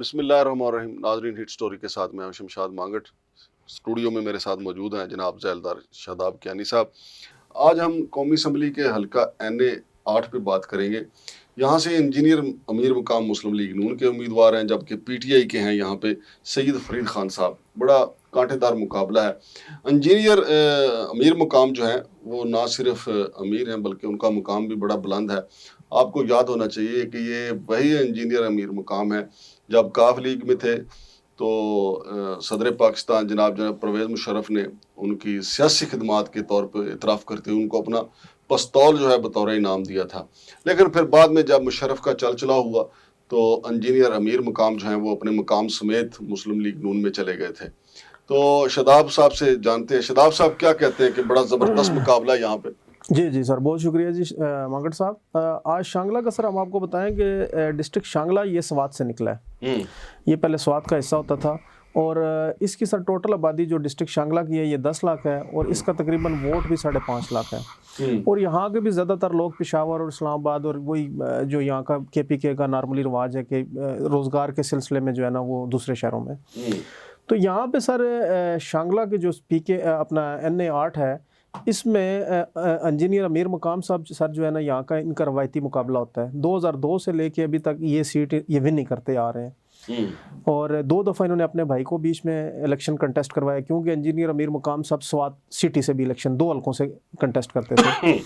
بسم اللہ الرحمن الرحیم. ناظرین، ہٹ سٹوری کے ساتھ میں شمشاد مانگٹ. اسٹوڈیو میں میرے ساتھ موجود ہیں جناب ذیلدار شاداب کیانی صاحب. آج ہم قومی اسمبلی کے حلقہ NA 8 پہ بات کریں گے. یہاں سے انجینئر امیر مقام مسلم لیگ نون کے امیدوار ہیں، جبکہ PTI کے ہیں یہاں پہ سید فرید خان صاحب. بڑا کانٹے دار مقابلہ ہے. انجینئر امیر مقام جو ہیں وہ نہ صرف امیر ہیں بلکہ ان کا مقام بھی بڑا بلند ہے. آپ کو یاد ہونا چاہیے کہ یہ وہی انجینئر امیر مقام ہے جب کاف لیگ میں تھے تو صدر پاکستان جناب پرویز مشرف نے ان کی سیاسی خدمات کے طور پہ اعتراف کرتے ہوئے ان کو اپنا پستول جو ہے بطور انعام دیا تھا. لیکن پھر بعد میں جب مشرف کا چل چلا ہوا تو انجینئر امیر مقام جو ہیں وہ اپنے مقام سمیت مسلم لیگ نون میں چلے گئے تھے. تو شاداب صاحب سے جانتے ہیں. شاداب صاحب کیا کہتے ہیں کہ بڑا زبردست مقابلہ یہاں پہ. جی سر، بہت شکریہ جی مانگٹ صاحب. آج شانگلہ کا سر ہم آپ کو بتائیں کہ ڈسٹرکٹ شانگلہ یہ سوات سے نکلا ہے. یہ پہلے سوات کا حصہ ہوتا تھا اور اس کی سر ٹوٹل آبادی جو ڈسٹرکٹ شانگلہ کی ہے یہ 10 لاکھ ہے اور اس کا تقریباً ووٹ بھی 5.5 لاکھ ہے. اور یہاں کے بھی زیادہ تر لوگ پشاور اور اسلام آباد اور وہی جو یہاں کا KPK کا نارملی رواج ہے کہ روزگار کے سلسلے میں جو ہے نا وہ دوسرے شہروں میں. تو یہاں پہ سر شانگلہ کے جو اپنا NA 8 ہے اس میں انجینئر امیر مقام صاحب سر جو ہے نا یہاں کا ان کا روایتی مقابلہ ہوتا ہے. 2002 سے لے کے ابھی تک یہ سیٹ یہ ون نہیں کرتے آ رہے ہیں اور 2 دفعہ انہوں نے اپنے بھائی کو بیچ میں الیکشن کنٹیسٹ کروایا کیونکہ انجینئر امیر مقام صاحب سوات سٹی سے بھی الیکشن 2 حلقوں سے کنٹیسٹ کرتے تھے.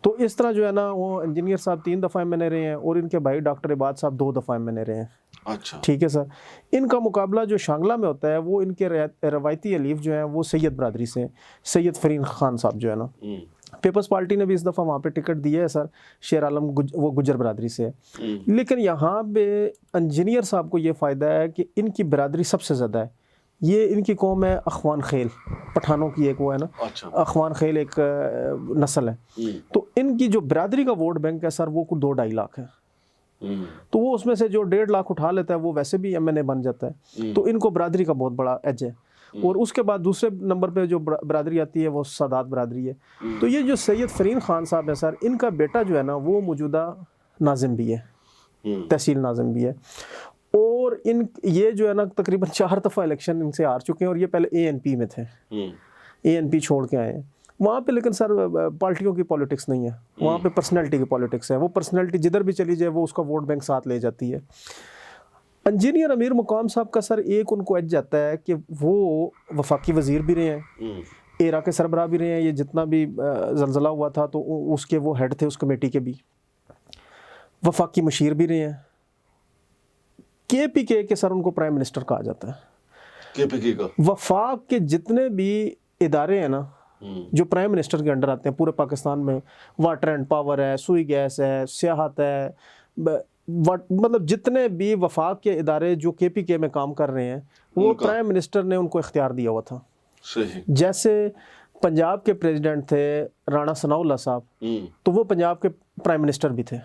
تو اس طرح جو ہے نا وہ انجینئر صاحب 3 دفعہ MNA رہے ہیں اور ان کے بھائی ڈاکٹر عباد صاحب 2 دفعہ MNA رہے ہیں. اچھا ٹھیک ہے سر. ان کا مقابلہ جو شانگلہ میں ہوتا ہے وہ ان کے روایتی حلیف جو ہیں وہ سید برادری سے سید فرید خان صاحب جو ہے نا. پیپلز پارٹی نے بھی اس دفعہ وہاں پہ ٹکٹ دیا ہے سر. شیر عالم وہ گجر برادری سے ہے. لیکن یہاں پہ انجینئر صاحب کو یہ فائدہ ہے کہ ان کی برادری سب سے زیادہ ہے. یہ ان کی قوم ہے اخوان خیل، پٹھانوں کی ایک وہ ہے نا. اخوان خیل ایک نسل ہے. تو ان کی جو برادری کا ووٹ بینک ہے سر وہ 2-2.5 لاکھ ہے. تو وہ اس میں سے جو 1.5 لاکھ اٹھا لیتا ہے وہ ویسے بھی MNA بن جاتا ہے. تو ان کو برادری کا بہت بڑا ایج ہے. اور اس کے بعد دوسرے نمبر پہ جو برادری آتی ہے وہ سادات برادری ہے. تو یہ جو سید فرید خان صاحب ہے سر ان کا بیٹا جو ہے نا وہ موجودہ ناظم بھی ہے، تحصیل ناظم بھی ہے. اور یہ جو ہے نا تقریباً 4 دفعہ الیکشن ان سے ہار چکے ہیں اور یہ پہلے ANP میں تھے. ANP چھوڑ کے آئے ہیں وہاں پہ. لیکن سر پارٹیوں کی پولیٹکس نہیں ہے وہاں پہ، پرسنالٹی کی پولیٹکس ہے. وہ پرسنالٹی جدھر بھی چلی جائے وہ اس کا ووٹ بینک ساتھ لے جاتی ہے. انجینئر امیر مقام صاحب کا سر ایک ان کو ایج جاتا ہے کہ وہ وفاقی وزیر بھی رہے ہیں، ایرا کے سربراہ بھی رہے ہیں. یہ جتنا بھی زلزلہ ہوا تھا تو اس کے وہ ہیڈ تھے اس کمیٹی کے بھی. وفاقی مشیر بھی رہے ہیں. KPK کے سر ان کو پرائم منسٹر کہا جاتا ہے. KPK کا وفاق کے جتنے بھی ادارے ہیں نا جو پرائم منسٹر کے انڈر آتے ہیں پورے پاکستان میں، واٹر اینڈ پاور ہے، سوئی گیس ہے، سیاحت ہے، مطلب جتنے بھی وفاق کے ادارے جو KPK میں کام کر رہے ہیں وہ پرائم منسٹر نے ان کو اختیار دیا ہوا تھا. جیسے پنجاب کے پریزیڈنٹ تھے رانا ثناء اللہ صاحب تو وہ پنجاب کے پرائم منسٹر بھی تھے.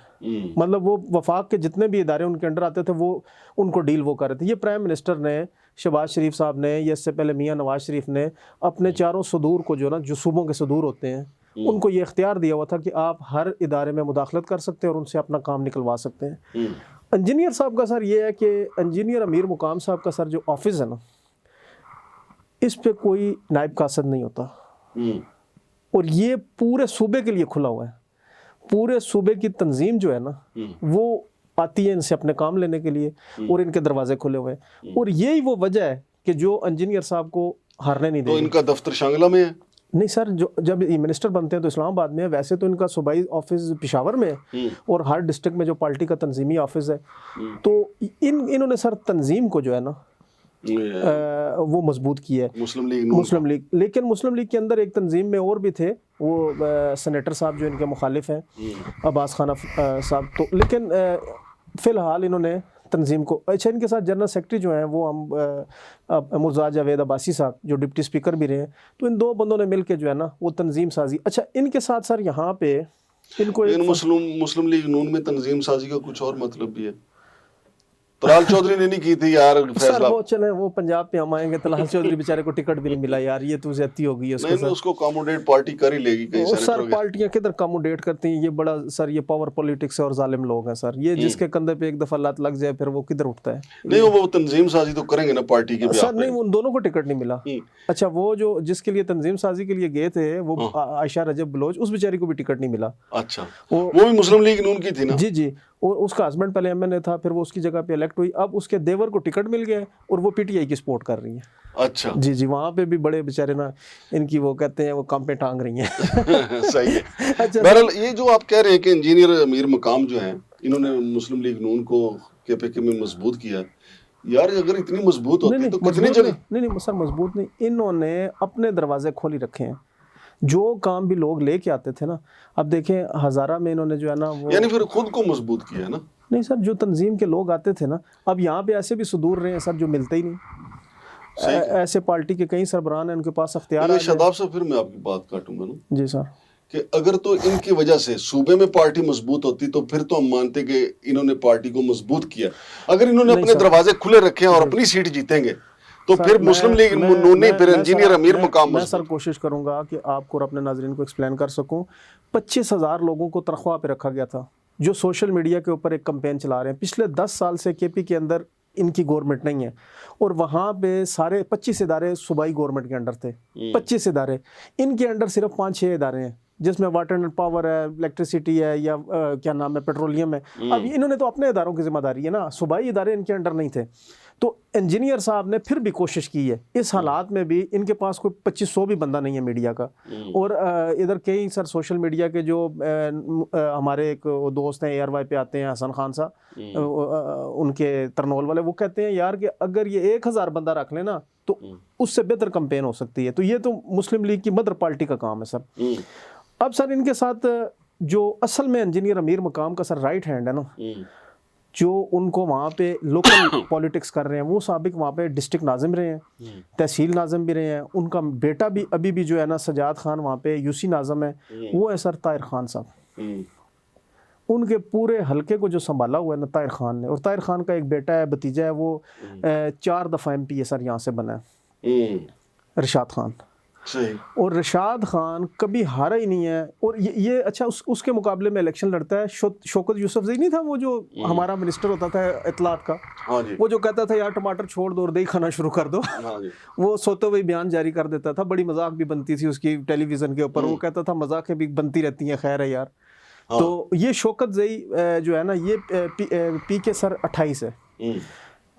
مطلب وہ وفاق کے جتنے بھی ادارے ان کے انڈر آتے تھے وہ ان کو ڈیل وہ کر رہے تھے. یہ پرائم منسٹر نے شہباز شریف صاحب نے یا اس سے پہلے میاں نواز شریف نے اپنے چاروں صدور کو جو نا جو صوبوں کے صدور ہوتے ہیں ان کو یہ اختیار دیا ہوا تھا کہ آپ ہر ادارے میں مداخلت کر سکتے ہیں اور ان سے اپنا کام نکلوا سکتے ہیں. انجینئر صاحب کا سر یہ ہے کہ انجینئر امیر مقام صاحب کا سر جو آفس ہے نا اس پہ کوئی نائب قاصد نہیں ہوتا اور یہ پورے صوبے کے لیے کھلا ہوا ہے. پورے صوبے کی تنظیم جو ہے نا وہ آتی ہے ان سے اپنے کام لینے کے لیے اور ان کے دروازے کھلے ہوئے ہیں. اور یہی وہ وجہ ہے کہ جو انجینئر صاحب کو ہارنے نہیں دے. تو ان کا دفتر شانگلہ میں ہے؟ نہیں سر، جب یہ منسٹر بنتے ہیں تو اسلام آباد میں ہے. ویسے تو ان کا صوبائی آفس پشاور میں ہے اور ہر ڈسٹرکٹ میں جو پارٹی کا تنظیمی آفس ہے. تو انہوں نے سر تنظیم کو جو ہے نا وہ مضبوط کی ہے مسلم لیگ. لیکن مسلم لیگ کے اندر ایک تنظیم میں اور بھی تھے وہ سینیٹر صاحب جو ان کے مخالف ہیں عباس خان صاحب. تو لیکن فی الحال انہوں نے تنظیم کو اچھا ان کے ساتھ جنرل سیکرٹری جو ہیں وہ ہم مرزا جاوید عباسی صاحب جو ڈپٹی اسپیکر بھی رہے ہیں. تو ان 2 بندوں نے مل کے جو ہے نا وہ تنظیم سازی. اچھا ان کے ساتھ سر یہاں پہ ان کو مسلم لیگ نون میں تنظیم سازی کا کچھ اور مطلب بھی ہے. طلال چودھری نے نہیں کی تھی یار سر فیصلہ. وہ چلے وہ پنجاب پہ ہم آئیں گے طلال چودھری بیچارے کو ٹکٹ بھی نہیں ملا یار, یہ تو زیادتی ہو گئی ہے اس کے نہیں ساتھ. اس کو اکاموڈیٹ پارٹی کر ہی لے گی کہیں سر سینیٹر کے. پارٹیاں کدھر اکاموڈیٹ کرتی ہیں, یہ بڑا سر یہ پاور پولیٹکس ہے اور ظالم لوگ ہیں سر, یہ جس کے کندھے پہ ایک دفعہ لات لگ جائے پھر وہ کدھر اٹھتا ہے. نہیں وہ تنظیم سازی تو کریں گے نا پارٹی کی بھی. سر نہیں ان دونوں کو ٹکٹ نہیں ملا. اچھا وہ جو جس کے لیے تنظیم سازی کے لیے گئے تھے وہ عائشہ رجب بلوچ, اس بیچاری کو بھی ٹکٹ نہیں ملا. اچھا وہ بھی مسلم لیگ نون کی تھی نا. جی جی, اور اس کا ہسبینڈ پہلے ایم این اے تھا, پھر وہ اس کی جگہ پہ الیکٹ ہوئی, اب اس کے دیور کو ٹکٹ مل گیا اور وہ پی ٹی آئی کی سپورٹ کر رہی ہیں. اچھا جی جی, وہاں پہ بھی بڑے بیچارے نا ان کی وہ کہتے ہیں وہ کام پہ ٹانگ رہی ہیں. صحیح ہے. بہرحال یہ جو آپ کہہ رہے ہیں کہ انجینئر امیر مقام جو ہیں انہوں نے مسلم لیگ نون کو کے پی کے میں مضبوط کیا ہے, یار اگر اتنی مضبوط ہوتی تو کتنی جگہ. نہیں سر مضبوط نہیں, انہوں نے اپنے دروازے کھول ہی رکھے ہیں. جو کام بھی لوگ لے کے آتے تھے نا, اب دیکھیں ہزارہ میں انہوں نے جو ہے نا وہ یعنی پھر خود کو مضبوط کیا ہے نا. نہیں سر جو تنظیم کے لوگ آتے تھے نا, اب یہاں پہ ایسے بھی صدور رہے ہیں سر جو ملتے ہی نہیں. ایسے پارٹی کے کئی سربراہان ہیں ان کے پاس اختیار. شاداب صاحب پھر میں آپ کی بات کاٹوں گا نا. جی سر, کہ اگر تو ان کی وجہ سے صوبے میں پارٹی مضبوط ہوتی تو پھر تو ہم مانتے کہ انہوں نے پارٹی کو مضبوط کیا. اگر انہوں نے اپنے دروازے کھلے رکھے ہیں اور اپنی سیٹ جیتیں گے تو پھر مسلم لیگ نون نہیں, پھر انجینئر امیر مقام. میں سر کوشش کروں گا کہ آپ کو اور اپنے ناظرین کو ایکسپلین کر سکوں. 25,000 لوگوں کو تنخواہ پہ رکھا گیا تھا جو سوشل میڈیا کے اوپر ایک کمپین چلا رہے ہیں. پچھلے 10 سال سے کے پی کے اندر ان کی گورنمنٹ نہیں ہے, اور وہاں پہ سارے 25 ادارے صوبائی گورنمنٹ کے انڈر تھے. 25 ادارے, ان کے انڈر صرف 5-6 ادارے ہیں جس میں واٹر اینڈ پاور ہے, الیکٹریسٹی ہے, یا کیا نام ہے پیٹرولیم ہے. اب انہوں نے تو اپنے اداروں کی ذمہ داری ہے نا, صوبائی ادارے ان کے انڈر نہیں تھے. تو انجینئر صاحب نے پھر بھی کوشش کی ہے اس حالات میں بھی. ان کے پاس کوئی 2500 بھی بندہ نہیں ہے میڈیا کا, اور ادھر کئی سر سوشل میڈیا کے جو ہمارے ایک دوست ہیں ARY پہ آتے ہیں حسن خان صاحب, ان کے ترنول والے, وہ کہتے ہیں یار کہ اگر یہ 1000 بندہ رکھ لیں نا تو اس سے بہتر کمپین ہو سکتی ہے. تو یہ تو مسلم لیگ کی مدر پارٹی کا کام ہے سر. اب سر ان کے ساتھ جو اصل میں انجینئر امیر مقام کا سر رائٹ ہینڈ ہے نا, جو ان کو وہاں پہ لوکل پولیٹکس کر رہے ہیں, وہ سابق وہاں پہ ڈسٹرکٹ ناظم رہے ہیں, تحصیل ناظم بھی رہے ہیں. ان کا بیٹا بھی ابھی بھی جو ہے نا سجاد خان وہاں پہ UC ناظم ہے, وہ ہے سر طاہر خان صاحب. ان کے پورے حلقے کو جو سنبھالا ہوا ہے نا طاہر خان نے, اور طاہر خان کا ایک بیٹا ہے, بھتیجا ہے, وہ 4 دفعہ MP ہے سر یہاں سے بنا ہے, رشاد خان. اور رشاد خان کبھی ہارا ہی نہیں ہے. اور یہ اچھا اس کے مقابلے میں الیکشن لڑتا ہے شوکت یوسف زئی نہیں تھا, وہ جو ہمارا منسٹر ہوتا تھا اطلاعات کا, وہ جو کہتا تھا یار ٹماٹر چھوڑ دو اور دہی کھانا شروع کر دو. وہ سوتے ہوئے بیان جاری کر دیتا تھا, بڑی مذاق بھی بنتی تھی اس کی ٹیلی ویژن کے اوپر. وہ کہتا تھا مذاقیں بھی بنتی رہتی ہیں, خیر ہے یار. تو یہ شوکت زئی جو ہے نا, یہ پی کے سر 28 ہے,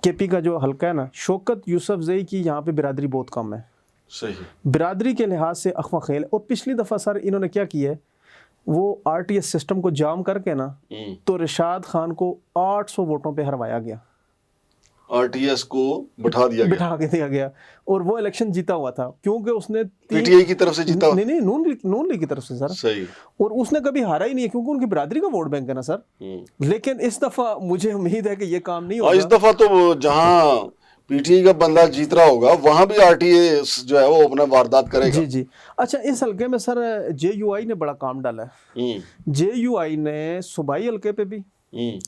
کے پی کا جو حلقہ ہے نا. شوکت یوسف زئی کی یہاں پہ برادری بہت کم ہے, برادری کے لحاظ سے اخوا خیل. اور پچھلی دفعہ سر انہوں نے کیا کیا ہے, وہ RTS سسٹم کو جام کر کے نا تو رشاد خان کو 800 ووٹوں پہ ہروایا گیا. RTS کو بٹھا کے دیا گیا, اور وہ الیکشن جیتا ہوا تھا کیونکہ اس نے PTI کی طرف سے جیتا. نہیں نون لیگ کی طرف سے سر. صحیح. اور اس نے کبھی ہارا ہی نہیں ہے کیونکہ ان کی برادری کا ووٹ بینک ہے نا سر. لیکن اس دفعہ مجھے امید ہے کہ یہ کام نہیں ہوگا. اس دفعہ تو جہاں PTI کا بندہ جیت رہا ہوگا وہاں بھی RTS جو ہے وہ اپنا واردات کرے گا. جی. اچھا اس حلقے میں سر JUI نے بڑا کام ڈالا ہے. JUI نے صوبائی حلقے پہ بھی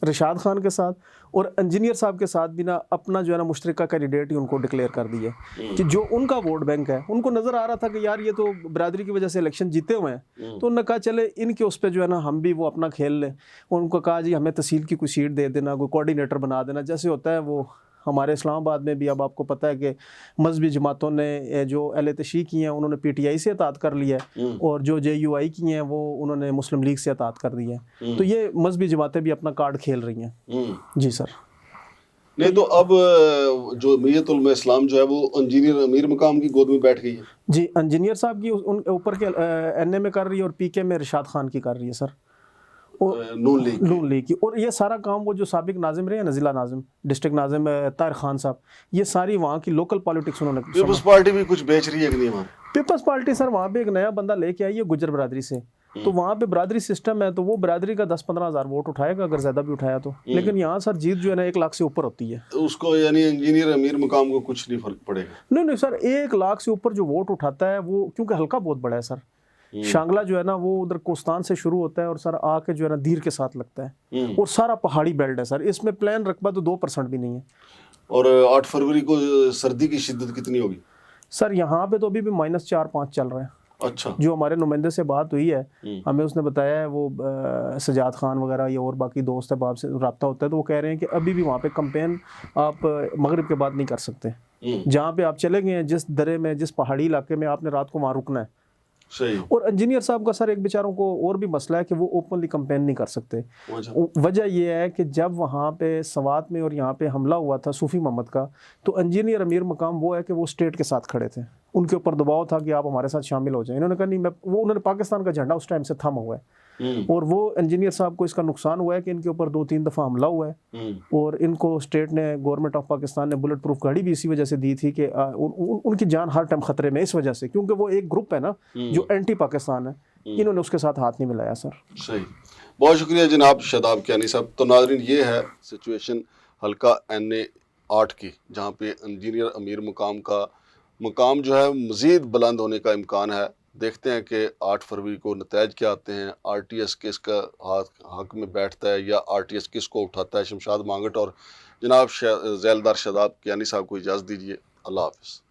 رشاد خان کے ساتھ اور انجینئر صاحب کے ساتھ بھی نا اپنا جو ہے نا مشترکہ کینڈیڈیٹ ہی ان کو ڈکلیئر کر دی ہے کہ جو ان کا ووٹ بینک ہے. ان کو نظر آ رہا تھا کہ یار یہ تو برادری کی وجہ سے الیکشن جیتے ہوئے ہیں, تو انہوں نے کہا چلے ان کے اس پہ جو ہے نا ہم بھی وہ اپنا کھیل لیں. ان کو کہا جی ہمیں تحصیل کی کوئی سیٹ دے دینا, کوئی کوآرڈینیٹر بنا دینا, جیسے ہوتا ہے وہ ہمارے اسلام آباد میں بھی. اب آپ کو پتہ ہے کہ مذہبی جماعتوں نے جو اہل تشیع کی ہیں انہوں نے PTI سے اطاعت کر لیا ہے, اور جو JUI کی ہیں وہ انہوں نے مسلم لیگ سے اطاعت کر دی ہے. تو یہ مذہبی جماعتیں بھی اپنا کارڈ کھیل رہی ہیں. جی سر. نہیں تو اب جو میت علماء اسلام جو ہے وہ انجینئر امیر مقام کی گود میں بیٹھ گئی ہے. جی انجینئر صاحب کی ان اوپر کے NA میں کر رہی ہے, اور PK میں رشاد خان کی کر رہی ہے سر, نون لیگ کی. اور یہ سارا کام وہ جو سابق ناظم رہے ہیں نا, ضلع ناظم, ڈسٹرکٹ ناظم طاہر خان صاحب, یہ ساری وہاں کی لوکل پالیٹکس انہوں نے. پیپلز پارٹی بھی کچھ بیچ رہی ہے کہ نہیں وہاں؟ پیپلز پارٹی سر وہاں پہ ایک نیا بندہ لے کے آئی ہے گجر برادری سے, تو وہاں پہ برادری سسٹم ہے, تو وہ برادری کا 10-15 ہزار ووٹ اٹھائے گا اگر زیادہ بھی اٹھایا تو. لیکن یہاں سر جیت جو ہے نا 1 لاکھ سے اوپر ہوتی ہے. اس کو یعنی انجینئر امیر مقام کو کچھ نہیں فرق پڑے گا. نہیں سر, 1 لاکھ سے اوپر جو ووٹ اٹھاتا ہے وہ, کیونکہ حلقہ بہت بڑا ہے سر, شانگلہ جو ہے نا وہ ادھر کوستان سے شروع ہوتا ہے اور سر آ کے جو ہے نا دیر کے ساتھ لگتا ہے اور سارا پہاڑی بیلٹ ہے سر. اس میں پلان رقبہ تو 2% بھی نہیں ہے. اور 8 فروری کو سردی کی شدت کتنی ہوگی سر یہاں پہ تو ابھی بھی -4-5 چل رہا ہے. اچھا. جو ہمارے نمائندے سے بات ہوئی ہے ہمیں اس نے بتایا ہے وہ سجاد خان وغیرہ یا اور باقی دوست ہے باپ سے رابطہ ہوتا ہے تو وہ کہہ رہے ہیں کہ ابھی بھی وہاں پہ کمپین آپ مغرب کے بعد نہیں کر سکتے. جہاں پہ آپ چلے گئے ہیں جس درے میں جس پہاڑی علاقے میں آپ نے رات کو وہاں رکنا ہے. صحیح. اور انجینئر صاحب کا سر ایک بیچاروں کو اور بھی مسئلہ ہے کہ وہ اوپنلی کمپین نہیں کر سکتے. وجہ یہ ہے کہ جب وہاں پہ سوات میں اور یہاں پہ حملہ ہوا تھا صوفی محمد کا تو انجینئر امیر مقام وہ ہے کہ وہ اسٹیٹ کے ساتھ کھڑے تھے. ان کے اوپر دباؤ تھا کہ آپ ہمارے ساتھ شامل ہو جائیں. انہوں نے کہا نہیں انہوں نے پاکستان کا جھنڈا اس ٹائم سے تھما ہوا ہے اور وہ انجینئر صاحب کو اس کا نقصان ہوا ہے کہ ان کے اوپر 2-3 دفعہ حملہ ہوا ہے اور ان کو اسٹیٹ نے گورنمنٹ آف پاکستان نے بلٹ پروف گاڑی بھی اسی وجہ سے دی تھی کہ ان کی جان ہر ٹائم خطرے میں اس وجہ سے کیونکہ وہ ایک گروپ ہے نا جو اینٹی پاکستان ہے. انہوں نے اس کے ساتھ ہاتھ نہیں ملایا سر. صحیح. بہت شکریہ جناب شاداب کیانی صاحب. تو ناظرین یہ ہے سچویشن حلقہ NA 8 کی جہاں پہ انجینئر امیر مقام کا مقام جو ہے مزید بلند ہونے کا امکان ہے. دیکھتے ہیں کہ 8 فروری کو نتائج کیا آتے ہیں. RTS کس کا حق میں بیٹھتا ہے یا RTS کس کو اٹھاتا ہے. شمشاد مانگٹ اور جناب ذیلدار شاداب کیانی صاحب کو اجازت دیجیے. اللہ حافظ.